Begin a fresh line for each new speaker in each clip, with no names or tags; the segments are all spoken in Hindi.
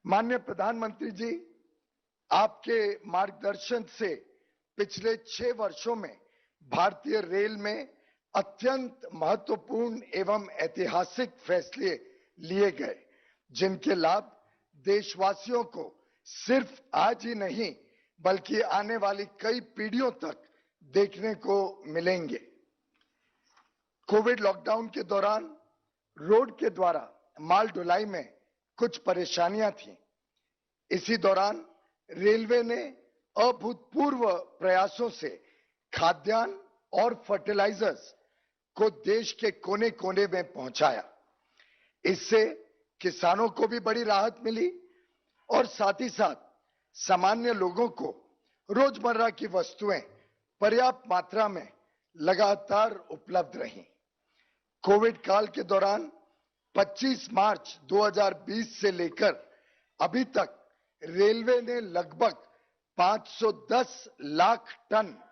माननीय प्रधानमंत्री जी, आपके मार्गदर्शन से पिछले 6 वर्षों में भारतीय रेल में अत्यंत महत्वपूर्ण एवं ऐतिहासिक फैसले लिए गए, जिनके लाभ देशवासियों को सिर्फ आज ही नहीं बल्कि आने वाली कई पीढ़ियों तक देखने को मिलेंगे। कोविड लॉकडाउन के दौरान रोड के द्वारा माल ढुलाई में कुछ परेशानियां थीं। इसी दौरान रेलवे ने अभूतपूर्व प्रयासों से खाद्यान्न और फर्टिलाइजर्स को देश के कोने-कोने में पहुंचाया। इससे किसानों को भी बड़ी राहत मिली और साथ ही साथ सामान्य लोगों को रोजमर्रा की वस्तुएं पर्याप्त मात्रा में लगातार उपलब्ध रहीं। कोविड काल के दौरान 25 मार्च 2020 से लेकर अभी तक रेलवे ने लगभग 510 लाख टन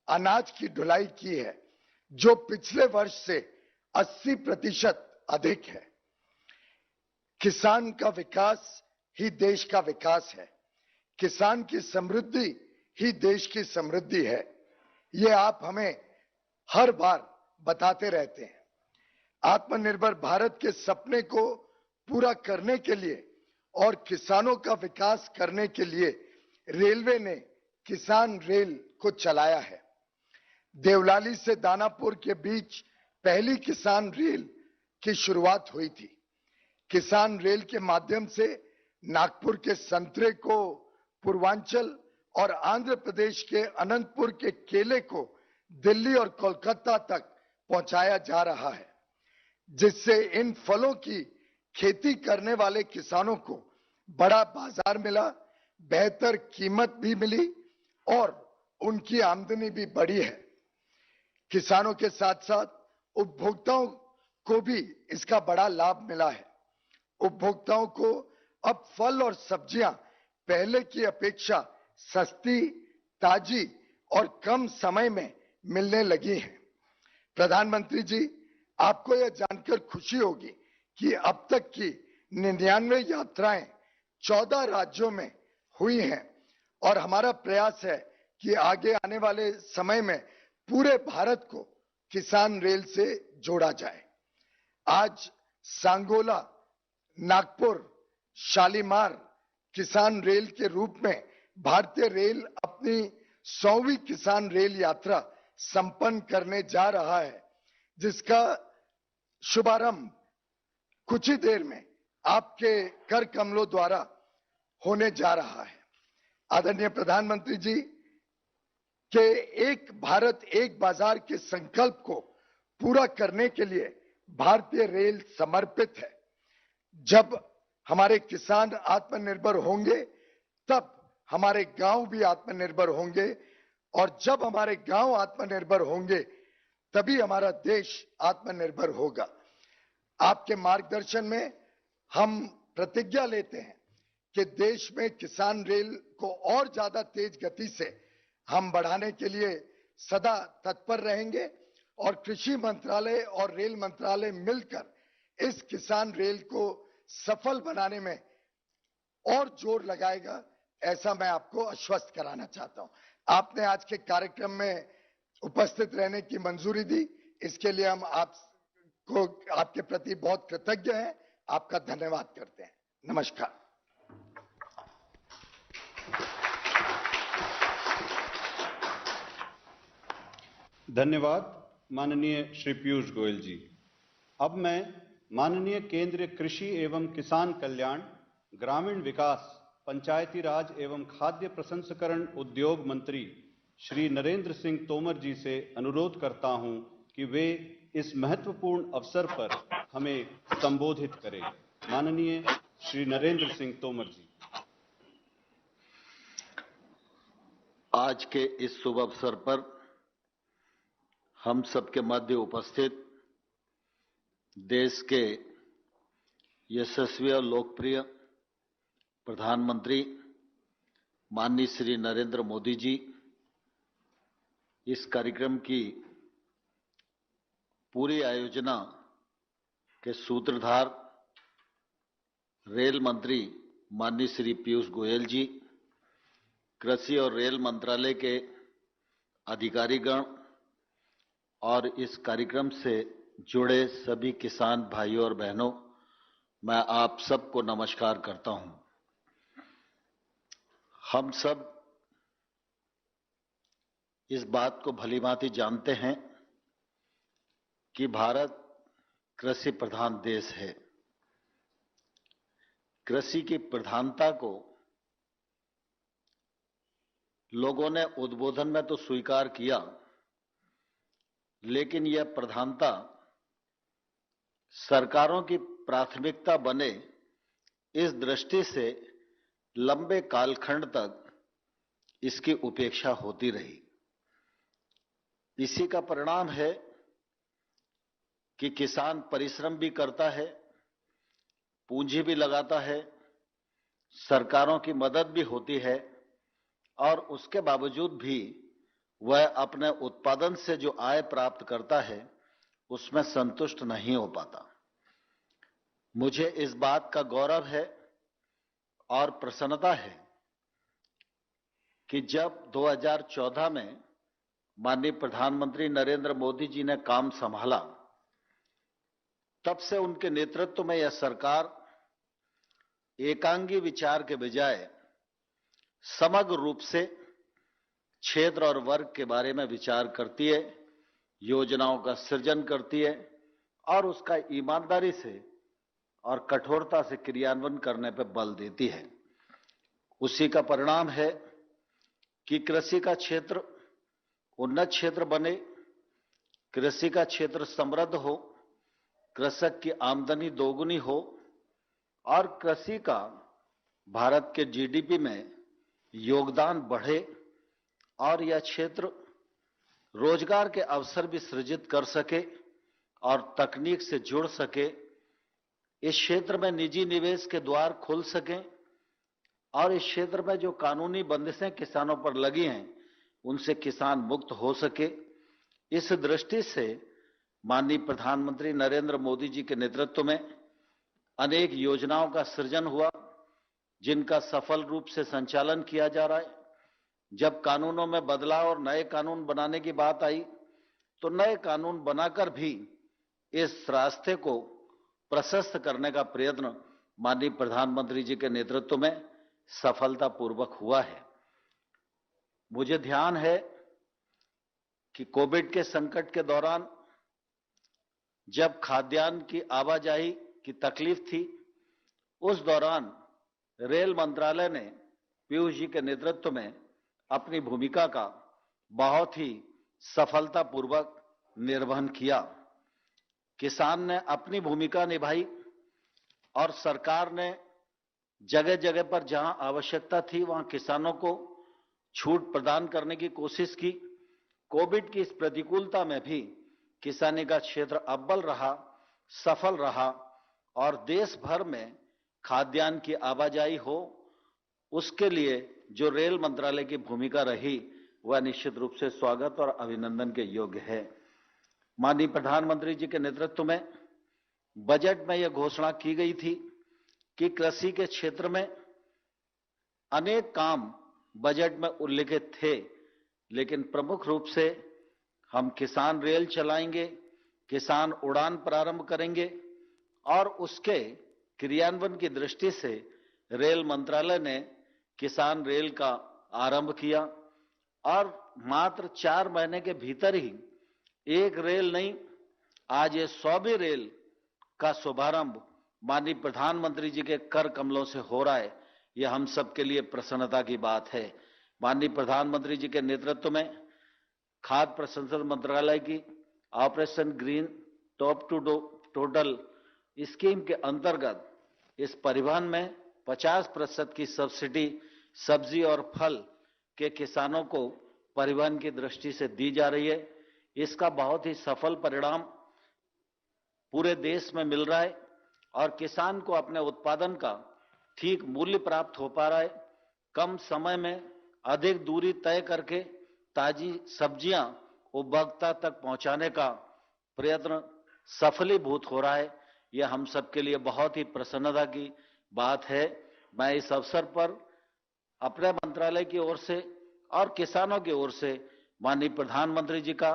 अनाज की ढुलाई की है, जो पिछले वर्ष से 80% अधिक है। किसान का विकास ही देश का विकास है। किसान की समृद्धि ही देश की समृद्धि है। ये आप हमें हर बार बताते रहते हैं। आत्मनिर्भर भारत के सपने को पूरा करने के लिए और किसानों का विकास करने के लिए रेलवे ने किसान रेल को चलाया है। देवलाली से दानापुर के बीच पहली किसान रेल की शुरुआत हुई थी। किसान रेल के माध्यम से नागपुर के संतरे को, पूर्वांचल और आंध्र प्रदेश के अनंतपुर के केले को दिल्ली और कोलकाता तक पहुंचाया जा रहा है, जिससे इन फलों की खेती करने वाले किसानों को बड़ा बाजार मिला, बेहतर कीमत भी मिली और उनकी आमदनी भी बढ़ी है। किसानों के साथ साथ उपभोक्ताओं को भी इसका बड़ा लाभ मिला है। उपभोक्ताओं को अब फल और सब्जियां पहले की अपेक्षा सस्ती, ताजी और कम समय में मिलने लगी हैं। प्रधानमंत्री जी, आपको यह जानकर खुशी होगी कि अब तक की 99 यात्राएं 14 राज्यों में हुई हैं और हमारा प्रयास है कि आगे आने वाले समय में पूरे भारत को किसान रेल से जोड़ा जाए। आज सांगोला, नागपुर, शालीमार किसान रेल के रूप में भारतीय रेल अपनी 100वीं किसान रेल यात्रा संपन्न करने जा रहा है, जिसका शुभारंभ कुछ ही देर में आपके कर कमलों द्वारा होने जा रहा है। आदरणीय प्रधानमंत्री जी के एक भारत एक बाजार के संकल्प को पूरा करने के लिए भारतीय रेल समर्पित है। जब हमारे किसान आत्मनिर्भर होंगे, तब हमारे गांव भी आत्मनिर्भर होंगे और जब हमारे गांव आत्मनिर्भर होंगे, तभी हमारा देश आत्मनिर्भर होगा। आपके मार्गदर्शन में हम प्रतिज्ञा लेते हैं कि देश में किसान रेल को और ज्यादा तेज गति से हम बढ़ाने के लिए सदा तत्पर रहेंगे और कृषि मंत्रालय और रेल मंत्रालय मिलकर इस किसान रेल को सफल बनाने में और जोर लगाएगा, ऐसा मैं आपको आश्वस्त कराना चाहता हूं। आपने आज के कार्यक्रम में उपस्थित रहने की मंजूरी दी, इसके लिए हम आपको आपके प्रति बहुत कृतज्ञ हैं। आपका धन्यवाद करते हैं। नमस्कार।
धन्यवाद माननीय श्री पीयूष गोयल जी। अब मैं माननीय केंद्रीय कृषि एवं किसान कल्याण, ग्रामीण विकास, पंचायती राज एवं खाद्य प्रसंस्करण उद्योग मंत्री श्री नरेंद्र सिंह तोमर जी से अनुरोध करता हूं कि वे इस महत्वपूर्ण अवसर पर हमें संबोधित करें। माननीय श्री नरेंद्र सिंह तोमर जी।
आज के इस शुभ अवसर पर हम सबके मध्य उपस्थित देश के यशस्वी और लोकप्रिय प्रधानमंत्री माननीय श्री नरेंद्र मोदी जी, इस कार्यक्रम की पूरी आयोजना के सूत्रधार रेल मंत्री माननीय श्री पीयूष गोयल जी, कृषि और रेल मंत्रालय के अधिकारीगण और इस कार्यक्रम से जुड़े सभी किसान भाइयों और बहनों, मैं आप सबको नमस्कार करता हूं। हम सब इस बात को भलीभांति जानते हैं कि भारत कृषि प्रधान देश है। कृषि की प्रधानता को लोगों ने उद्बोधन में तो स्वीकार किया, लेकिन यह प्रधानता सरकारों की प्राथमिकता बने, इस दृष्टि से लंबे कालखंड तक इसकी उपेक्षा होती रही। इसी का परिणाम है कि किसान परिश्रम भी करता है, पूंजी भी लगाता है, सरकारों की मदद भी होती है और उसके बावजूद भी वह अपने उत्पादन से जो आय प्राप्त करता है उसमें संतुष्ट नहीं हो पाता। मुझे इस बात का गौरव है और प्रसन्नता है कि जब 2014 में माननीय प्रधानमंत्री नरेंद्र मोदी जी ने काम संभाला, तब से उनके नेतृत्व में यह सरकार एकांगी विचार के बजाय समग्र रूप से क्षेत्र और वर्ग के बारे में विचार करती है, योजनाओं का सृजन करती है और उसका ईमानदारी से और कठोरता से क्रियान्वयन करने पर बल देती है। उसी का परिणाम है कि कृषि का क्षेत्र उन्नत क्षेत्र बने, कृषि का क्षेत्र समृद्ध हो, कृषक की आमदनी दोगुनी हो और कृषि का भारत के जीडीपी में योगदान बढ़े और यह क्षेत्र रोजगार के अवसर भी सृजित कर सके और तकनीक से जुड़ सके। इस क्षेत्र में निजी निवेश के द्वार खुल सकें और इस क्षेत्र में जो कानूनी बंदिशें किसानों पर लगी हैं उनसे किसान मुक्त हो सके। इस दृष्टि से माननीय प्रधानमंत्री नरेंद्र मोदी जी के नेतृत्व में अनेक योजनाओं का सृजन हुआ, जिनका सफल रूप से संचालन किया जा रहा है। जब कानूनों में बदलाव और नए कानून बनाने की बात आई तो नए कानून बनाकर भी इस रास्ते को प्रशस्त करने का प्रयत्न माननीय प्रधानमंत्री जी के नेतृत्व में सफलतापूर्वक हुआ है। मुझे ध्यान है कि कोविड के संकट के दौरान जब खाद्यान्न की आवाजाही की तकलीफ थी, उस दौरान रेल मंत्रालय ने पीयूष जी के नेतृत्व में अपनी भूमिका का बहुत ही सफलतापूर्वक निर्वहन किया। किसान ने अपनी भूमिका निभाई और सरकार ने जगह जगह पर जहां आवश्यकता थी वहां किसानों को छूट प्रदान करने की कोशिश की। कोविड की इस प्रतिकूलता में भी किसानी का क्षेत्र अव्वल रहा, सफल रहा और देश भर में खाद्यान्न की आवाजाही हो, उसके लिए जो रेल मंत्रालय की भूमिका रही वह निश्चित रूप से स्वागत और अभिनंदन के योग्य है। माननीय प्रधानमंत्री जी के नेतृत्व में बजट में यह घोषणा की गई थी कि कृषि के क्षेत्र में अनेक काम बजट में उल्लिखित थे, लेकिन प्रमुख रूप से हम किसान रेल चलाएंगे, किसान उड़ान प्रारंभ करेंगे और उसके क्रियान्वयन की दृष्टि से रेल मंत्रालय ने किसान रेल का आरंभ किया और मात्र 4 महीने के भीतर ही एक रेल नहीं, आज ये 100वीं रेल का शुभारंभ माननीय प्रधानमंत्री जी के कर कमलों से हो रहा है। यह हम सबके लिए प्रसन्नता की बात है। माननीय प्रधानमंत्री जी के नेतृत्व में खाद्य प्रसंस्करण मंत्रालय की operation green top to total scheme के अंतर्गत इस परिवहन में 50% की सब्सिडी सब्जी और फल के किसानों को परिवहन की दृष्टि से दी जा रही है। इसका बहुत ही सफल परिणाम पूरे देश में मिल रहा है और किसान को अपने उत्पादन का ठीक मूल्य प्राप्त हो पा रहा है। कम समय में अधिक दूरी तय करके ताजी सब्जियां उपभोक्ता तक पहुंचाने का प्रयत्न सफलीभूत हो रहा है। यह हम सबके लिए बहुत ही प्रसन्नता की बात है। मैं इस अवसर पर अपने मंत्रालय की ओर से और किसानों की ओर से माननीय प्रधानमंत्री जी का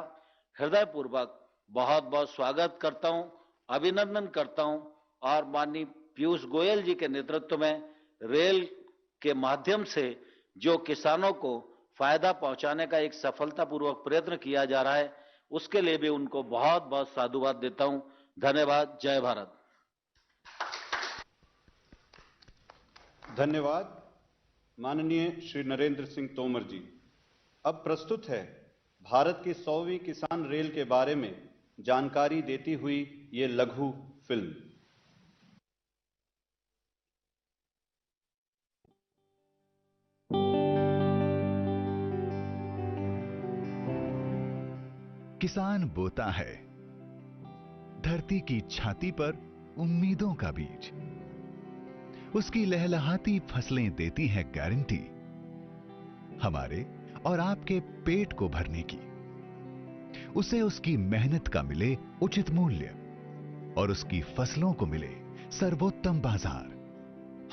हृदयपूर्वक बहुत बहुत स्वागत करता हूं, अभिनंदन करता हूं और माननीय पीयूष गोयल जी के नेतृत्व में रेल के माध्यम से जो किसानों को फायदा पहुंचाने का एक सफलतापूर्वक प्रयत्न किया जा रहा है, उसके लिए भी उनको बहुत बहुत साधुवाद देता हूं। धन्यवाद। जय भारत।
धन्यवाद माननीय श्री नरेंद्र सिंह तोमर जी। अब प्रस्तुत है भारत की 100वीं किसान रेल के बारे में जानकारी देती हुई ये लघु फिल्म।
किसान बोता है धरती की छाती पर उम्मीदों का बीज। उसकी लहलहाती फसलें देती हैं गारंटी हमारे और आपके पेट को भरने की। उसे उसकी मेहनत का मिले उचित मूल्य और उसकी फसलों को मिले सर्वोत्तम बाजार।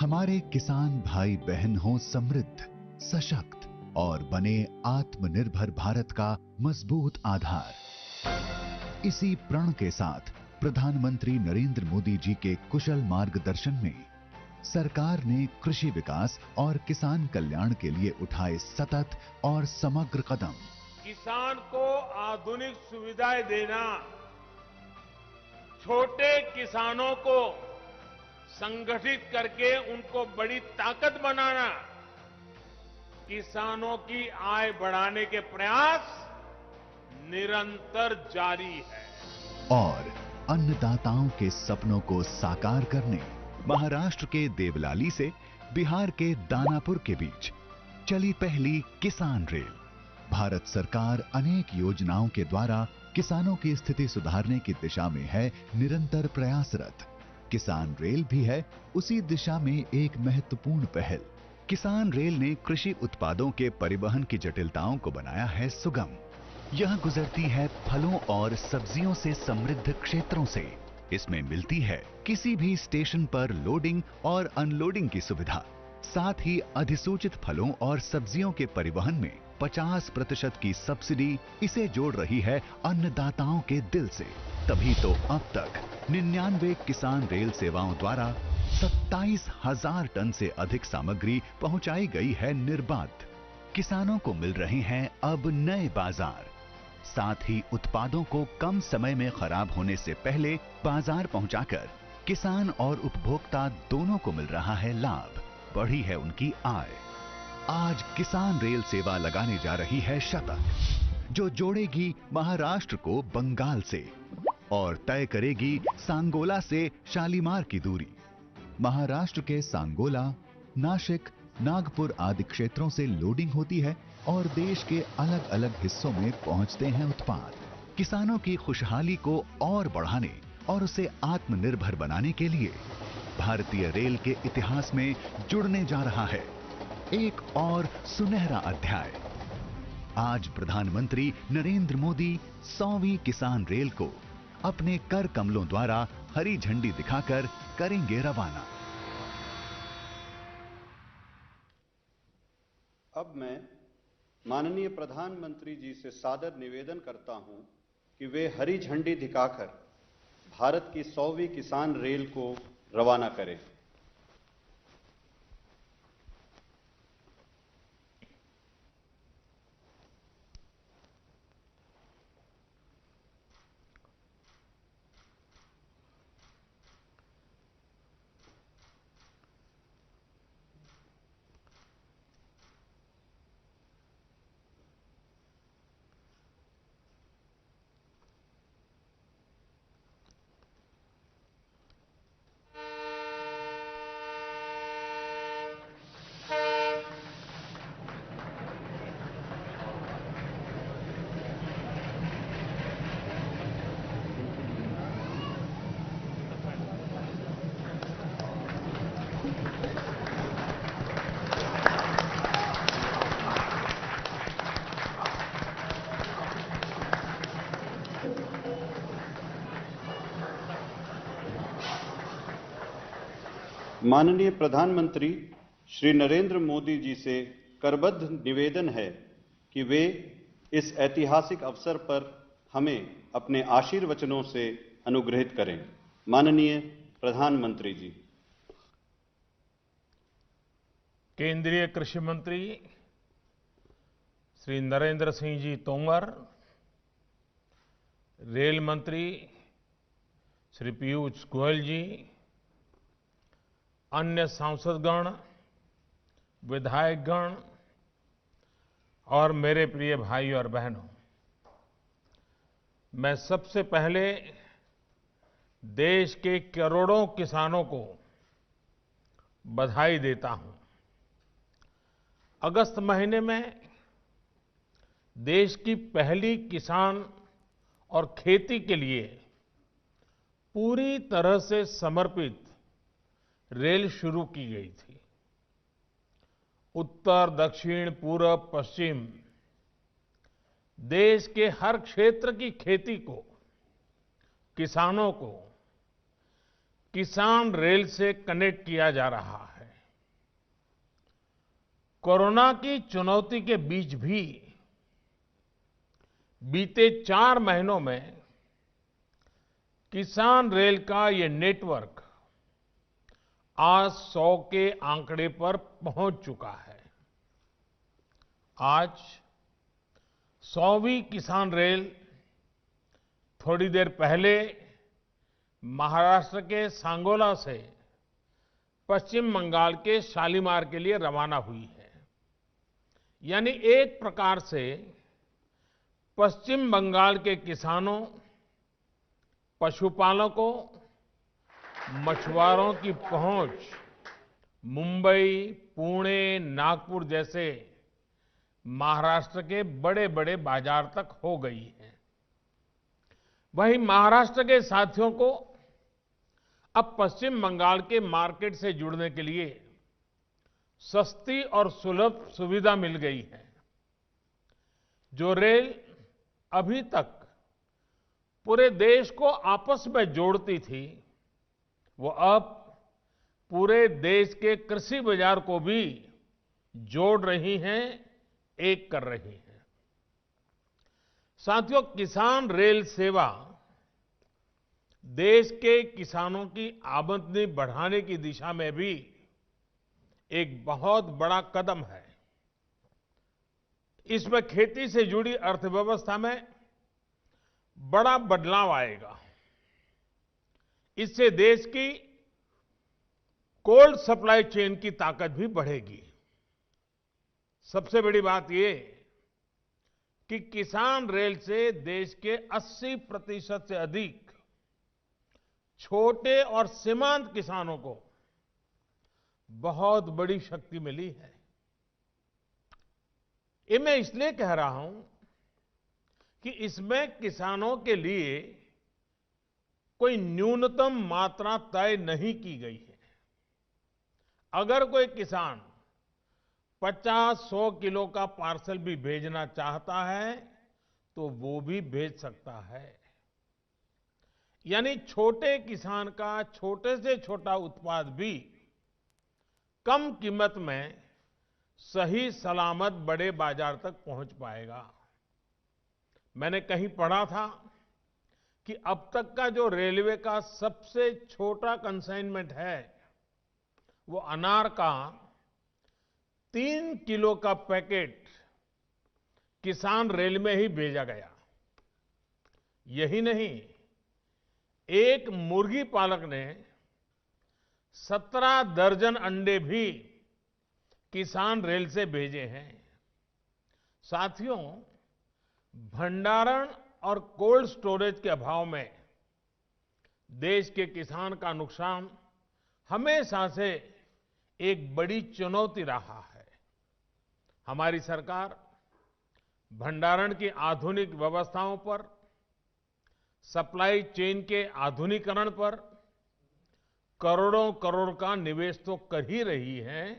हमारे किसान भाई बहन हो समृद्ध, सशक्त और बने आत्मनिर्भर भारत का मजबूत आधार। इसी प्रण के साथ प्रधानमंत्री नरेंद्र मोदी जी के कुशल मार्गदर्शन में सरकार ने कृषि विकास और किसान कल्याण के लिए उठाए सतत और समग्र कदम।
किसान को आधुनिक सुविधाएं देना, छोटे किसानों को संगठित करके उनको बड़ी ताकत बनाना, किसानों की आय बढ़ाने के प्रयास निरंतर जारी है।
और अन्नदाताओं के सपनों को साकार करने महाराष्ट्र के देवलाली से बिहार के दानापुर के बीच चली पहली किसान रेल। भारत सरकार अनेक योजनाओं के द्वारा किसानों की स्थिति सुधारने की दिशा में है निरंतर प्रयासरत। किसान रेल भी है उसी दिशा में एक महत्वपूर्ण पहल। किसान रेल ने कृषि उत्पादों के परिवहन की जटिलताओं को बनाया है सुगम। यह गुजरती है फलों और सब्जियों से समृद्ध क्षेत्रों से। इसमें मिलती है किसी भी स्टेशन पर लोडिंग और अनलोडिंग की सुविधा। साथ ही अधिसूचित फलों और सब्जियों के परिवहन में 50% की सब्सिडी इसे जोड़ रही है अन्नदाताओं के दिल से। तभी तो अब तक 99 किसान रेल सेवाओं द्वारा 27,000 टन से अधिक सामग्री पहुंचाई गई है निर्बाध। किसानों को मिल रहे हैं अब नए बाजार। साथ ही उत्पादों को कम समय में खराब होने से पहले बाजार पहुंचाकर किसान और उपभोक्ता दोनों को मिल रहा है लाभ। बढ़ी है उनकी आय। आज किसान रेल सेवा लगाने जा रही है शतक, जो जोड़ेगी महाराष्ट्र को बंगाल से और तय करेगी सांगोला से शालीमार की दूरी। महाराष्ट्र के सांगोला, नासिक, नागपुर आदि क्षेत्रों से लोडिंग होती है और देश के अलग अलग हिस्सों में पहुंचते हैं उत्पाद। किसानों की खुशहाली को और बढ़ाने और उसे आत्मनिर्भर बनाने के लिए भारतीय रेल के इतिहास में जुड़ने जा रहा है एक और सुनहरा अध्याय। आज प्रधानमंत्री नरेंद्र मोदी 100वीं किसान रेल को अपने कर कमलों द्वारा हरी झंडी दिखाकर करेंगे रवाना।
अब मैं माननीय प्रधानमंत्री जी से सादर निवेदन करता हूं कि वे हरी झंडी दिखाकर भारत की 100वीं किसान रेल को रवाना करें। माननीय प्रधानमंत्री श्री नरेंद्र मोदी जी से करबद्ध निवेदन है कि वे इस ऐतिहासिक अवसर पर हमें अपने आशीर्वचनों से अनुग्रहित करें। माननीय प्रधानमंत्री जी।
केंद्रीय कृषि मंत्री श्री नरेंद्र सिंह जी तोमर, रेल मंत्री श्री पीयूष गोयल जी, अन्य सांसदगण, विधायकगण और मेरे प्रिय भाई और बहनों, मैं सबसे पहले देश के करोड़ों किसानों को बधाई देता हूं। अगस्त महीने में देश की पहली किसान और खेती के लिए पूरी तरह से समर्पित रेल शुरू की गई थी। उत्तर, दक्षिण, पूर्व, पश्चिम देश के हर क्षेत्र की खेती को, किसानों को किसान रेल से कनेक्ट किया जा रहा है। कोरोना की चुनौती के बीच भी बीते 4 महीनों में किसान रेल का ये नेटवर्क आज 100 के आंकड़े पर पहुंच चुका है। आज 100वीं किसान रेल थोड़ी देर पहले महाराष्ट्र के सांगोला से पश्चिम बंगाल के शालीमार के लिए रवाना हुई है। यानी एक प्रकार से पश्चिम बंगाल के किसानों, पशुपालकों, मछुआरों की पहुंच मुंबई, पुणे, नागपुर जैसे महाराष्ट्र के बड़े-बड़े बाजार तक हो गई है। वहीं महाराष्ट्र के साथियों को अब पश्चिम बंगाल के मार्केट से जुड़ने के लिए सस्ती और सुलभ सुविधा मिल गई है। जो रेल अभी तक पूरे देश को आपस में जोड़ती थी, वो अब पूरे देश के कृषि बाजार को भी जोड़ रही हैं, एक कर रही हैं। साथियों, किसान रेल सेवा देश के किसानों की आमदनी बढ़ाने की दिशा में भी एक बहुत बड़ा कदम है। इसमें खेती से जुड़ी अर्थव्यवस्था में बड़ा बदलाव आएगा। इससे देश की कोल्ड सप्लाई चेन की ताकत भी बढ़ेगी। सबसे बड़ी बात यह कि किसान रेल से देश के 80% से अधिक छोटे और सीमांत किसानों को बहुत बड़ी शक्ति मिली है। ये मैं इसलिए कह रहा हूं कि इसमें किसानों के लिए कोई न्यूनतम मात्रा तय नहीं की गई है। अगर कोई किसान 50-100 किलो का पार्सल भी भेजना चाहता है तो वो भी भेज सकता है। यानी छोटे किसान का छोटे से छोटा उत्पाद भी कम कीमत में सही सलामत बड़े बाजार तक पहुंच पाएगा। मैंने कहीं पढ़ा था कि अब तक का जो रेलवे का सबसे छोटा कंसाइनमेंट है, वो अनार का 3 किलो का पैकेट किसान रेल में ही भेजा गया। यही नहीं, एक मुर्गी पालक ने 17 दर्जन अंडे भी किसान रेल से भेजे हैं। साथियों, भंडारण और कोल्ड स्टोरेज के अभाव में देश के किसान का नुकसान हमेशा से एक बड़ी चुनौती रहा है। हमारी सरकार भंडारण की आधुनिक व्यवस्थाओं पर, सप्लाई चेन के आधुनिकीकरण पर करोड़ों करोड़ का निवेश तो कर ही रही है,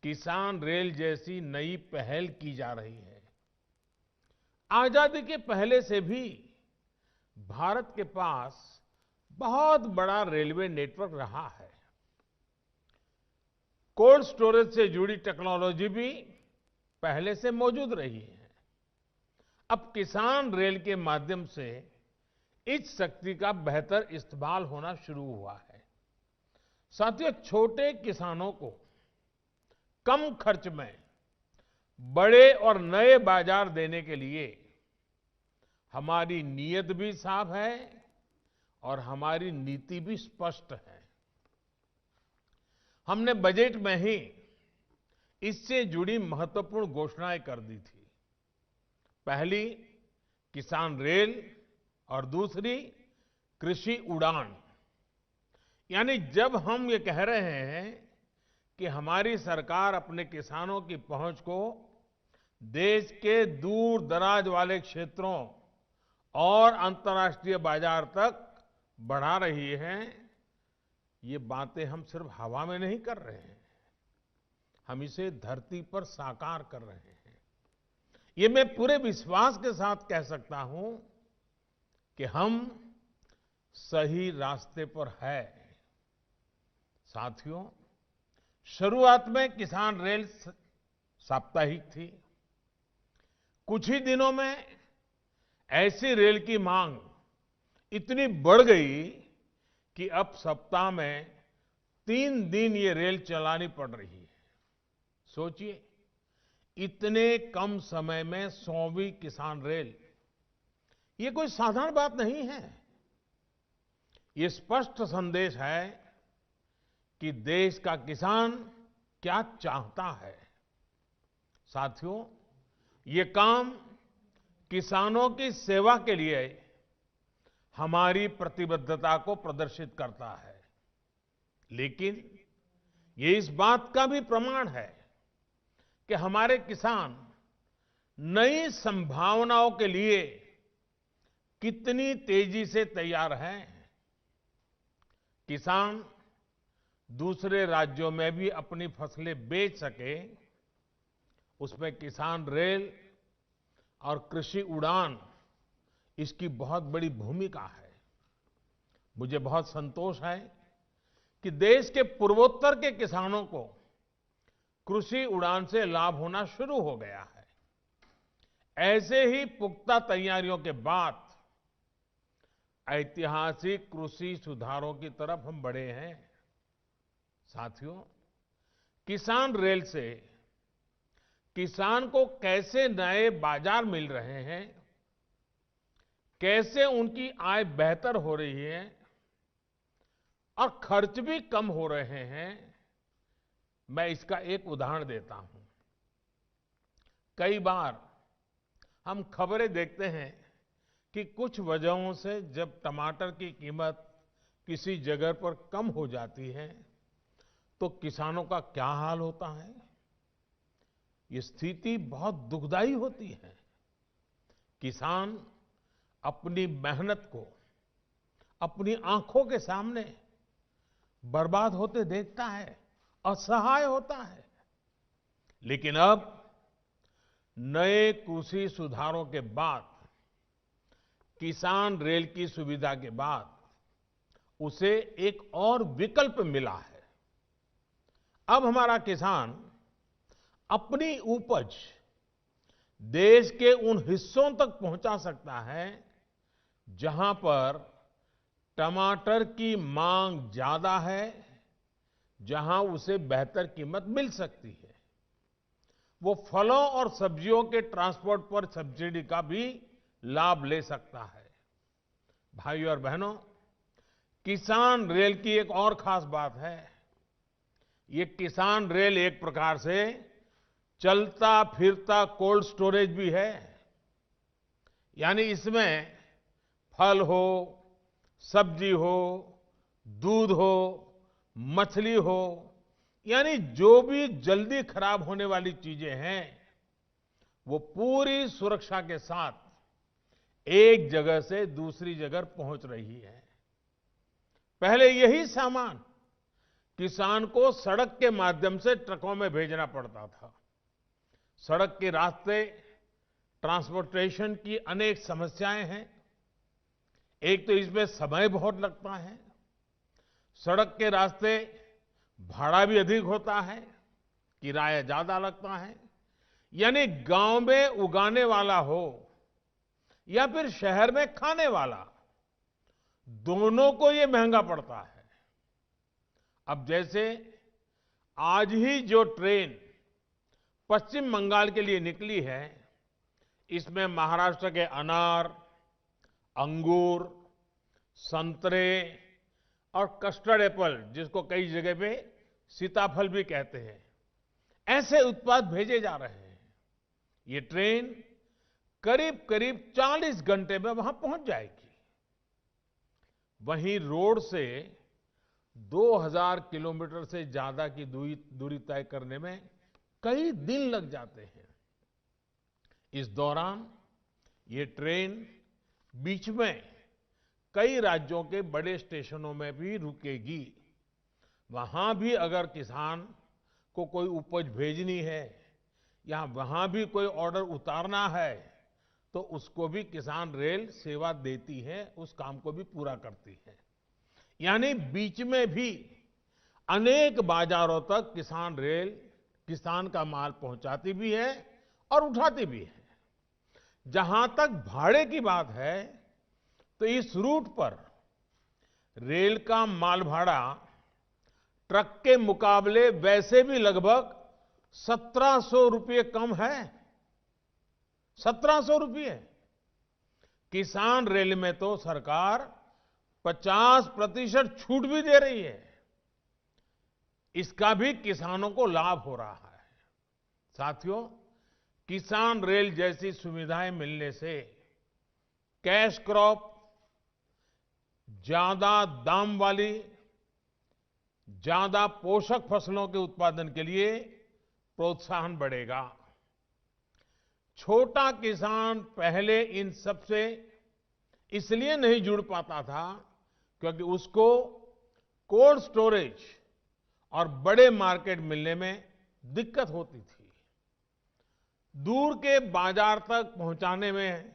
किसान रेल जैसी नई पहल की जा रही है। आजादी के पहले से भी भारत के पास बहुत बड़ा रेलवे नेटवर्क रहा है। कोल्ड स्टोरेज से जुड़ी टेक्नोलॉजी भी पहले से मौजूद रही है। अब किसान रेल के माध्यम से इस शक्ति का बेहतर इस्तेमाल होना शुरू हुआ है। साथियों, छोटे किसानों को कम खर्च में बड़े और नए बाजार देने के लिए हमारी नीयत भी साफ है और हमारी नीति भी स्पष्ट है। हमने बजट में ही इससे जुड़ी महत्वपूर्ण घोषणाएं कर दी थी। पहली किसान रेल और दूसरी कृषि उड़ान। यानी जब हम ये कह रहे हैं कि हमारी सरकार अपने किसानों की पहुंच को देश के दूर दराज वाले क्षेत्रों और अंतर्राष्ट्रीय बाजार तक बढ़ा रही है, ये बातें हम सिर्फ हवा में नहीं कर रहे हैं, हम इसे धरती पर साकार कर रहे हैं। ये मैं पूरे विश्वास के साथ कह सकता हूं कि हम सही रास्ते पर है। साथियों, शुरुआत में किसान रेल साप्ताहिक थी। कुछ ही दिनों में ऐसी रेल की मांग इतनी बढ़ गई कि अब सप्ताह में 3 दिन ये रेल चलानी पड़ रही है। सोचिए, इतने कम समय में 100वीं किसान रेल, ये कोई साधारण बात नहीं है। ये स्पष्ट संदेश है कि देश का किसान क्या चाहता है। साथियों, ये काम किसानों की सेवा के लिए हमारी प्रतिबद्धता को प्रदर्शित करता है, लेकिन ये इस बात का भी प्रमाण है कि हमारे किसान नई संभावनाओं के लिए कितनी तेजी से तैयार हैं। किसान दूसरे राज्यों में भी अपनी फसलें बेच सके, उसमें किसान रेल और कृषि उड़ान, इसकी बहुत बड़ी भूमिका है। मुझे बहुत संतोष है कि देश के पूर्वोत्तर के किसानों को कृषि उड़ान से लाभ होना शुरू हो गया है। ऐसे ही पुख्ता तैयारियों के बाद ऐतिहासिक कृषि सुधारों की तरफ हम बढ़े हैं। साथियों, किसान रेल से किसान को कैसे नए बाजार मिल रहे हैं, कैसे उनकी आय बेहतर हो रही है और खर्च भी कम हो रहे हैं, मैं इसका एक उदाहरण देता हूं। कई बार हम खबरें देखते हैं कि कुछ वजहों से जब टमाटर की कीमत किसी जगह पर कम हो जाती है तो किसानों का क्या हाल होता है। ये स्थिति बहुत दुखदाई होती है। किसान अपनी मेहनत को अपनी आंखों के सामने बर्बाद होते देखता है, असहाय होता है। लेकिन अब नए कृषि सुधारों के बाद, किसान रेल की सुविधा के बाद उसे एक और विकल्प मिला है। अब हमारा किसान अपनी उपज देश के उन हिस्सों तक पहुंचा सकता है जहां पर टमाटर की मांग ज्यादा है, जहां उसे बेहतर कीमत मिल सकती है। वो फलों और सब्जियों के ट्रांसपोर्ट पर सब्सिडी का भी लाभ ले सकता है। भाइयों और बहनों, किसान रेल की एक और खास बात है, ये किसान रेल एक प्रकार से चलता फिरता कोल्ड स्टोरेज भी है। यानी इसमें फल हो, सब्जी हो, दूध हो, मछली हो, यानी जो भी जल्दी खराब होने वाली चीजें हैं, वो पूरी सुरक्षा के साथ एक जगह से दूसरी जगह पहुंच रही है। पहले यही सामान किसान को सड़क के माध्यम से ट्रकों में भेजना पड़ता था। सड़क के रास्ते ट्रांसपोर्टेशन की अनेक समस्याएं हैं। एक तो इसमें समय बहुत लगता है। सड़क के रास्ते भाड़ा भी अधिक होता है, किराया ज्यादा लगता है। यानी गांव में उगाने वाला हो या फिर शहर में खाने वाला, दोनों को ये महंगा पड़ता है। अब जैसे आज ही जो ट्रेन पश्चिम बंगाल के लिए निकली है, इसमें महाराष्ट्र के अनार, अंगूर, संतरे और कस्टर्ड एप्पल, जिसको कई जगह पे सीताफल भी कहते हैं, ऐसे उत्पाद भेजे जा रहे हैं। ये ट्रेन करीब करीब 40 घंटे में वहां पहुंच जाएगी। वहीं रोड से 2000 किलोमीटर से ज्यादा की दूरी तय करने में कई दिन लग जाते हैं। इस दौरान ये ट्रेन बीच में कई राज्यों के बड़े स्टेशनों में भी रुकेगी। वहां भी अगर किसान को कोई उपज भेजनी है या वहां भी कोई ऑर्डर उतारना है, तो उसको भी किसान रेल सेवा देती है, उस काम को भी पूरा करती है। यानी बीच में भी अनेक बाजारों तक किसान रेल किसान का माल पहुंचाती भी है और उठाती भी है। जहां तक भाड़े की बात है, तो इस रूट पर रेल का माल भाड़ा ट्रक के मुकाबले वैसे भी लगभग 1700 रुपये कम है। 1700 रुपये। किसान रेल में तो सरकार 50% छूट भी दे रही है। इसका भी किसानों को लाभ हो रहा है। साथियों, किसान रेल जैसी सुविधाएं मिलने से कैश क्रॉप, ज्यादा दाम वाली, ज्यादा पोषक फसलों के उत्पादन के लिए प्रोत्साहन बढ़ेगा। छोटा किसान पहले इन सब से इसलिए नहीं जुड़ पाता था क्योंकि उसको कोल्ड स्टोरेज और बड़े मार्केट मिलने में दिक्कत होती थी। दूर के बाजार तक पहुंचाने में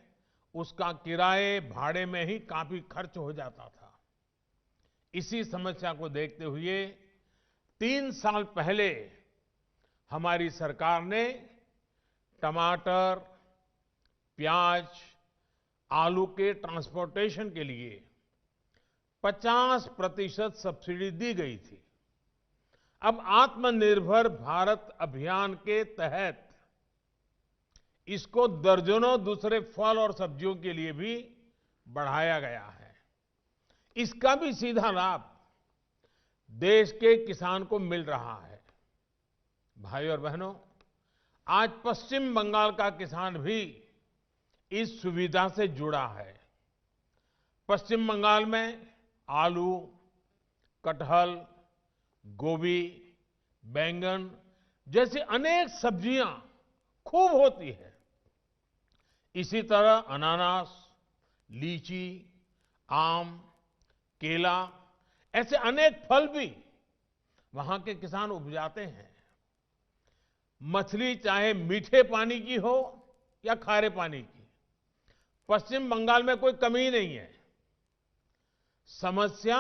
उसका किराए भाड़े में ही काफी खर्च हो जाता था। इसी समस्या को देखते हुए 3 साल पहले हमारी सरकार ने टमाटर, प्याज, आलू के ट्रांसपोर्टेशन के लिए 50% सब्सिडी दी गई थी। अब आत्मनिर्भर भारत अभियान के तहत इसको दर्जनों दूसरे फल और सब्जियों के लिए भी बढ़ाया गया है। इसका भी सीधा लाभ देश के किसान को मिल रहा है। भाई और बहनों, आज पश्चिम बंगाल का किसान भी इस सुविधा से जुड़ा है। पश्चिम बंगाल में आलू, कटहल, गोभी, बैंगन जैसी अनेक सब्जियां खूब होती है। इसी तरह अनानास, लीची, आम, केला ऐसे अनेक फल भी वहां के किसान उपजाते हैं। मछली चाहे मीठे पानी की हो या खारे पानी की, पश्चिम बंगाल में कोई कमी नहीं है। समस्या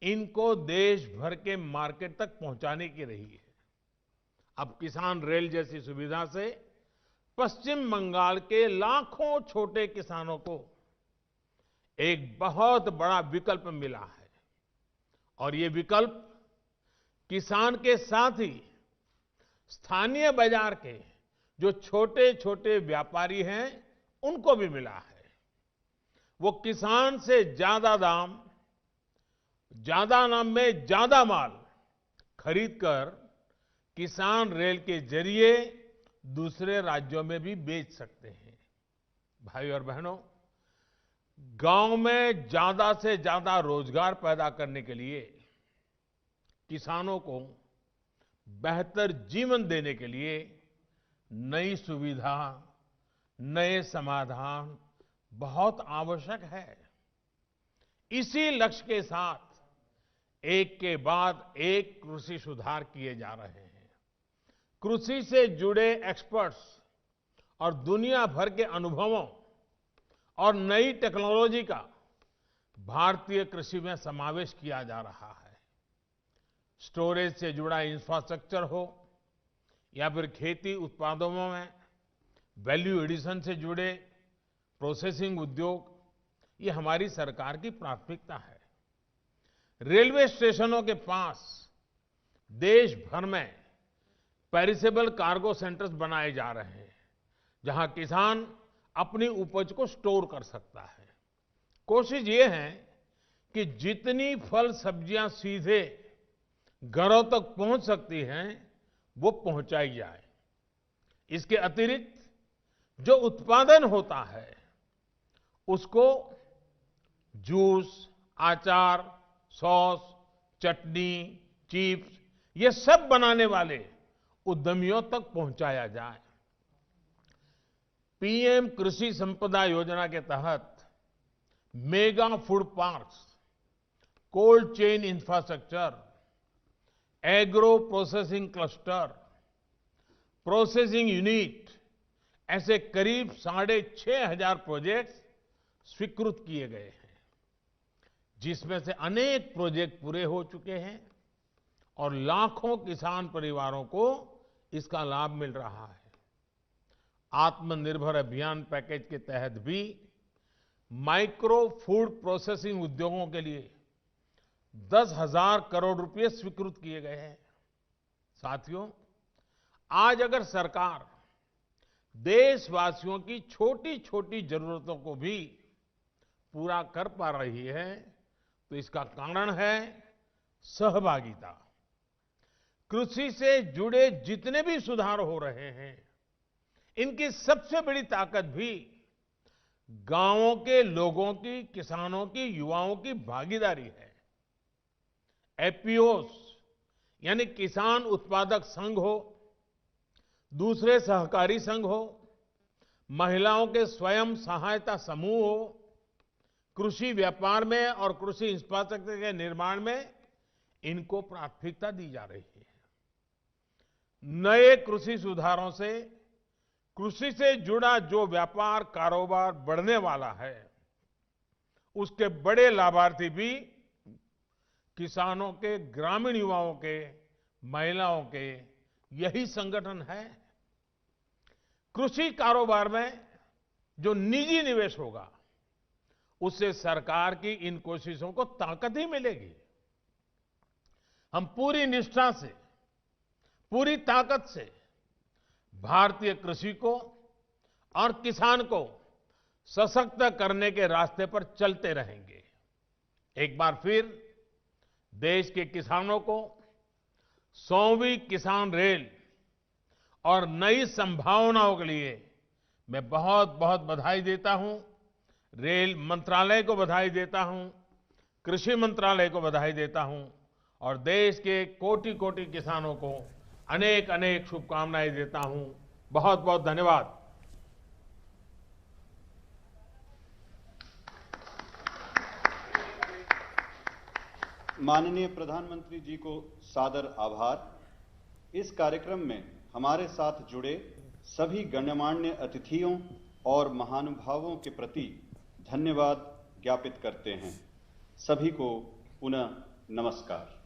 इनको देश भर के मार्केट तक पहुंचाने की रही है। अब किसान रेल जैसी सुविधा से पश्चिम बंगाल के लाखों छोटे किसानों को एक बहुत बड़ा विकल्प मिला है। और ये विकल्प किसान के साथ ही स्थानीय बाजार के जो छोटे छोटे व्यापारी हैं, उनको भी मिला है। वो किसान से ज्यादा दाम में ज्यादा माल खरीदकर किसान रेल के जरिए दूसरे राज्यों में भी बेच सकते हैं। भाई और बहनों, गांव में ज्यादा से ज्यादा रोजगार पैदा करने के लिए, किसानों को बेहतर जीवन देने के लिए नई सुविधा, नए समाधान बहुत आवश्यक है। इसी लक्ष्य के साथ एक के बाद एक कृषि सुधार किए जा रहे हैं। कृषि से जुड़े एक्सपर्ट्स और दुनिया भर के अनुभवों और नई टेक्नोलॉजी का भारतीय कृषि में समावेश किया जा रहा है। स्टोरेज से जुड़ा इंफ्रास्ट्रक्चर हो या फिर खेती उत्पादों में वैल्यू एडिशन से जुड़े प्रोसेसिंग उद्योग, ये हमारी सरकार की प्राथमिकता है। रेलवे स्टेशनों के पास देश भर में पेरिसेबल कार्गो सेंटर्स बनाए जा रहे हैं, जहां किसान अपनी उपज को स्टोर कर सकता है। कोशिश ये है कि जितनी फल सब्जियां सीधे घरों तक पहुंच सकती हैं, वो पहुंचाई जाए। इसके अतिरिक्त जो उत्पादन होता है, उसको जूस, आचार, सॉस, चटनी, चिप्स, ये सब बनाने वाले उद्यमियों तक पहुंचाया जाए। पीएम कृषि संपदा योजना के तहत mega food parks, cold chain infrastructure, agro processing cluster, processing unit, ऐसे करीब 6,500 प्रोजेक्ट्स स्वीकृत किए गए हैं, जिसमें से अनेक प्रोजेक्ट पूरे हो चुके हैं और लाखों किसान परिवारों को इसका लाभ मिल रहा है। आत्मनिर्भर अभियान पैकेज के तहत भी माइक्रो फूड प्रोसेसिंग उद्योगों के लिए 10,000 करोड़ रुपए स्वीकृत किए गए हैं। साथियों, आज अगर सरकार देशवासियों की छोटी छोटी जरूरतों को भी पूरा कर पा रही है, तो इसका कारण है सहभागिता। कृषि से जुड़े जितने भी सुधार हो रहे हैं, इनकी सबसे बड़ी ताकत भी गांवों के लोगों की, किसानों की, युवाओं की भागीदारी है। एपीओस यानी किसान उत्पादक संघ हो, दूसरे सहकारी संघ हो, महिलाओं के स्वयं सहायता समूह हो, कृषि व्यापार में और कृषि इंफ्रास्ट्रक्चर के निर्माण में इनको प्राथमिकता दी जा रही है। नए कृषि सुधारों से कृषि से जुड़ा जो व्यापार कारोबार बढ़ने वाला है, उसके बड़े लाभार्थी भी किसानों के, ग्रामीण युवाओं के, महिलाओं के यही संगठन है। कृषि कारोबार में जो निजी निवेश होगा, उससे सरकार की इन कोशिशों को ताकत ही मिलेगी। हम पूरी निष्ठा से, पूरी ताकत से भारतीय कृषि को और किसान को सशक्त करने के रास्ते पर चलते रहेंगे। एक बार फिर देश के किसानों को 100वीं किसान रेल और नई संभावनाओं के लिए मैं बहुत बहुत बधाई देता हूं। रेल मंत्रालय को बधाई देता हूं, कृषि मंत्रालय को बधाई देता हूं और देश के कोटि कोटि किसानों को अनेक अनेक शुभकामनाएं देता हूं। बहुत बहुत धन्यवाद।
माननीय प्रधानमंत्री जी को सादर आभार। इस कार्यक्रम में हमारे साथ जुड़े सभी गण्यमान्य अतिथियों और महानुभावों के प्रति धन्यवाद ज्ञापित करते हैं। सभी को पुनः नमस्कार।